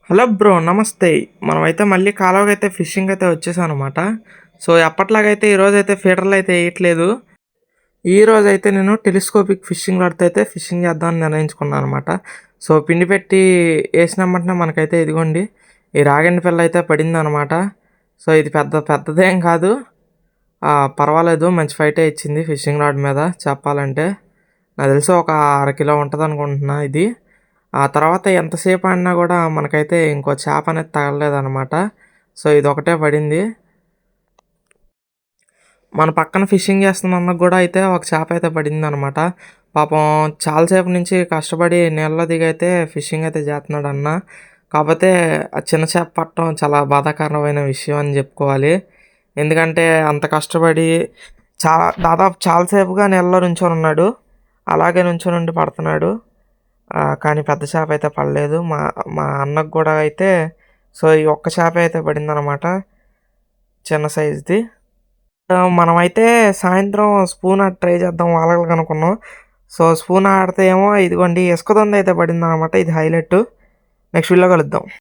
Hello bro, నమస్తే. మనమైతే మళ్ళీ కాలువకైతే ఫిషింగ్ అయితే వచ్చేసాం అనమాట. సో అప్పట్లాగైతే ఈరోజైతే ఫీడర్లు అయితే వేయట్లేదు. ఈరోజైతే నేను టెలిస్కోపిక్ ఫిషింగ్ రాడ్తో అయితే ఫిషింగ్ చేద్దామని నిర్ణయించుకున్నాను అనమాట. సో పిండి పెట్టి వేసినామంటే మనకైతే ఇదిగోండి ఈ రాగండి పిల్ల అయితే పడింది అనమాట. సో ఇది పెద్దదేం కాదు, పర్వాలేదు, మంచి ఫైటే ఇచ్చింది ఫిషింగ్ రాడ్ మీద చెప్పాలంటే. నాకు తెలిసి ఒక అరకిలో ఉంటుంది అనుకుంటున్నా ఇది. ఆ తర్వాత ఎంతసేపు ఆడినా కూడా మనకైతే ఇంకో చేప అనేది తగలలేదన్నమాట. సో ఇది ఒకటే పడింది. మన పక్కన ఫిషింగ్ చేస్తున్న అన్నకు కూడా అయితే ఒక చేప అయితే పడింది అనమాట. పాపం చాలాసేపు నుంచి కష్టపడి నీళ్ళలో దిగైతే ఫిషింగ్ అయితే చేస్తున్నాడు అన్న. కాకపోతే ఆ చిన్న చేప పట్టడం చాలా బాధాకరమైన విషయం అని చెప్పుకోవాలి. ఎందుకంటే అంత కష్టపడి దాదాపు చాలాసేపుగా నీళ్ళలో నుంచొని ఉన్నాడు, అలాగే నుంచొని ఉండి పడుతున్నాడు. కానీ పెద్ద చేప అయితే పడలేదు మా మా అన్నకు కూడా అయితే. సో ఈ ఒక్క చేప అయితే పడిందనమాట, చిన్న సైజుది. మనమైతే సాయంత్రం స్పూన్ ఆట ట్రై చేద్దాం వాళ్ళకి అనుకున్నాం. సో స్పూన్ ఆడితే ఏమో ఇదిగోండి ఇసుక దొంద అయితే పడిందనమాట. ఇది హైలైట్. నెక్స్ట్ వీడియోలో కలుద్దాం.